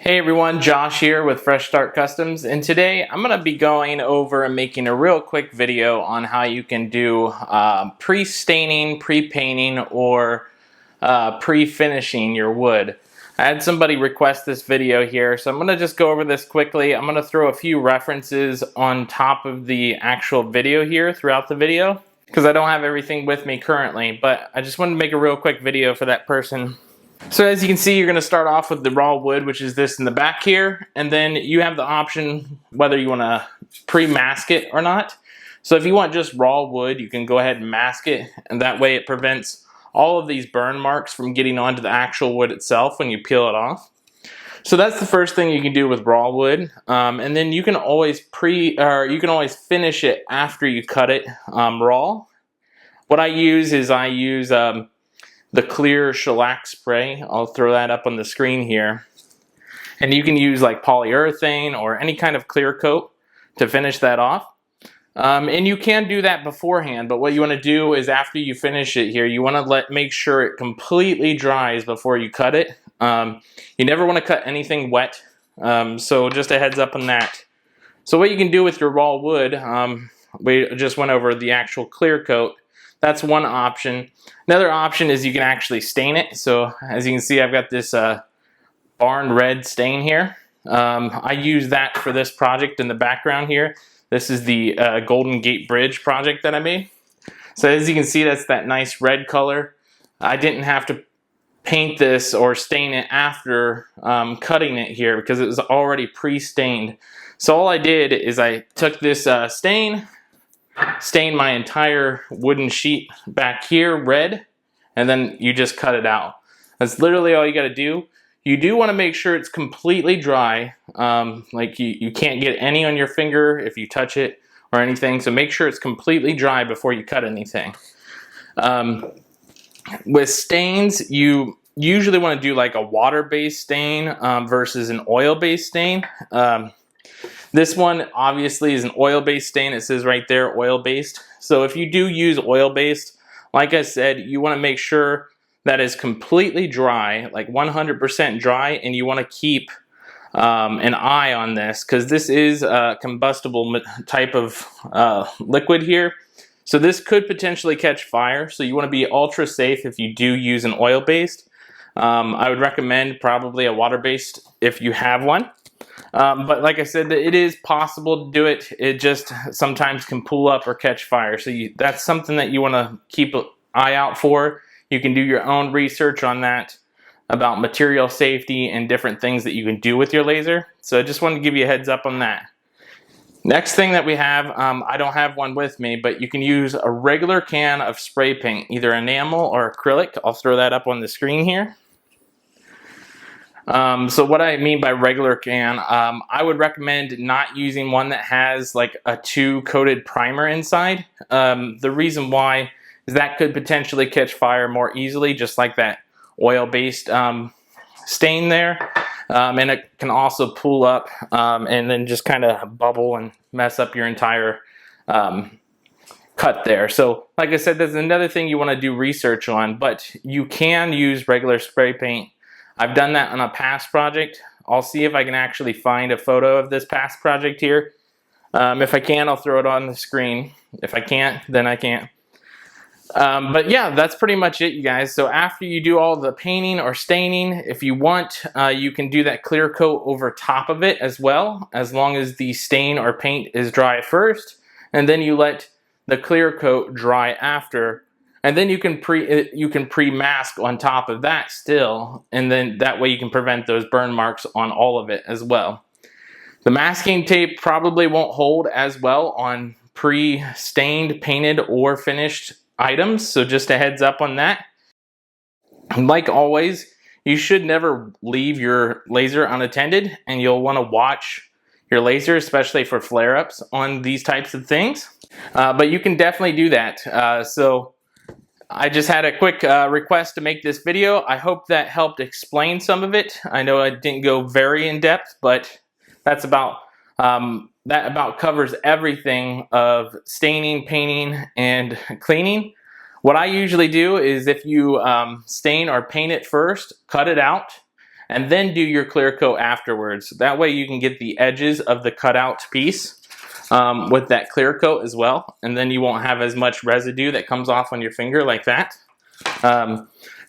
Hey everyone, Josh here with Fresh Start Customs, and today I'm going to be going over and making a real quick video on how you can do pre-staining, pre-painting, or pre-finishing your wood. I had somebody request this video here, so I'm going to just go over this quickly. I'm going to throw a few references on top of the actual video here throughout the video, because I don't have everything with me currently, but I just wanted to make a real quick video for that person. So as you can see, you're going to start off with the raw wood, which is this in the back here, and then you have the option whether you want to pre-mask it or not. So if you want just raw wood, you can go ahead and mask it, and that way it prevents all of these burn marks from getting onto the actual wood itself when you peel it off. So that's the first thing you can do with raw wood, and then you can always finish it after you cut it raw. What I use is the clear shellac spray. I'll throw that up on the screen here. And you can use like polyurethane or any kind of clear coat to finish that off. And you can do that beforehand, but what you want to do is after you finish it here, you want to make sure it completely dries before you cut it. You never want to cut anything wet, so just a heads up on that. So what you can do with your raw wood, we just went over the actual clear coat. That's one option. Another option is you can actually stain it. So as you can see, I've got this barn red stain here. I use that for this project in the background here. This is the Golden Gate Bridge project that I made. So as you can see, that's that nice red color. I didn't have to paint this or stain it after cutting it here because it was already pre-stained. So all I did is I took this stained my entire wooden sheet back here red, and then you just cut it out. That's literally all you got to do. You do want to make sure it's completely dry. Like you can't get any on your finger if you touch it or anything, so make sure it's completely dry before you cut anything. With stains, you usually want to do like a water-based stain versus an oil-based stain. This one obviously is an oil-based stain. It says right there, oil-based. So if you do use oil-based, like I said, you want to make sure that is completely dry, like 100% dry, and you want to keep an eye on this because this is a combustible type of liquid here. So this could potentially catch fire. So you want to be ultra safe if you do use an oil-based. I would recommend probably a water-based if you have one. But like I said, it is possible to do it. It just sometimes can pull up or catch fire. So that's something that you want to keep an eye out for. You can do your own research on that about material safety and different things that you can do with your laser. So I just wanted to give you a heads up on that. Next thing that we have, I don't have one with me, but you can use a regular can of spray paint, either enamel or acrylic. I'll throw that up on the screen here. So what I mean by regular can, I would recommend not using one that has like a 2-coated primer inside. The reason why is that could potentially catch fire more easily, just like that oil-based stain there. And it can also pull up and then just kind of bubble and mess up your entire cut there. So like I said, there's another thing you want to do research on, but you can use regular spray paint. I've done that on a past project. I'll see if I can actually find a photo of this past project here. If I can, I'll throw it on the screen. If I can't, then I can't. But yeah, that's pretty much it, you guys. So after you do all the painting or staining, if you want, you can do that clear coat over top of it as well, as long as the stain or paint is dry first, and then you let the clear coat dry after. And then you can pre-mask on top of that still, and then that way you can prevent those burn marks on all of it as well. The masking tape probably won't hold as well on pre-stained, painted, or finished items, so just a heads up on that. Like always, you should never leave your laser unattended, and you'll want to watch your laser, especially for flare-ups on these types of things. But you can definitely do that. So I just had a quick request to make this video. I hope that helped explain some of it. I know I didn't go very in depth, but that's about covers everything of staining, painting, and cleaning. What I usually do is if you stain or paint it first, cut it out, and then do your clear coat afterwards. That way you can get the edges of the cutout piece with that clear coat as well, and then you won't have as much residue that comes off on your finger like that.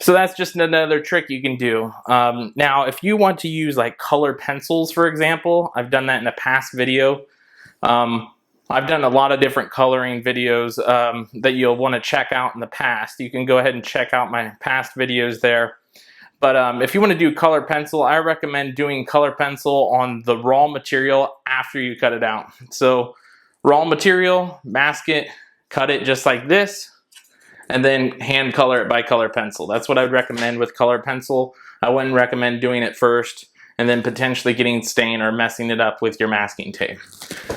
So that's just another trick you can do. Now, if you want to use like color pencils, for example, I've done that in a past video. I've done a lot of different coloring videos that you'll want to check out in the past. You can go ahead and check out my past videos there. But if you want to do color pencil, I recommend doing color pencil on the raw material after you cut it out. So raw material, mask it, cut it just like this, and then hand color it by color pencil. That's what I would recommend with color pencil. I wouldn't recommend doing it first and then potentially getting stain or messing it up with your masking tape.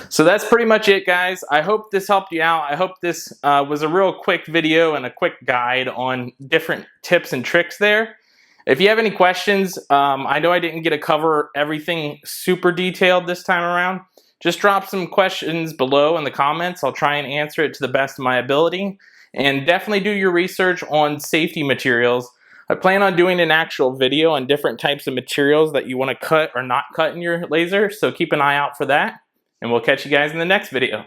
So that's pretty much it, guys. I hope this helped you out. I hope this was a real quick video and a quick guide on different tips and tricks there. If you have any questions, I know I didn't get to cover everything super detailed this time around. Just drop some questions below in the comments. I'll try and answer it to the best of my ability. And definitely do your research on safety materials. I plan on doing an actual video on different types of materials that you want to cut or not cut in your laser, so keep an eye out for that. And we'll catch you guys in the next video.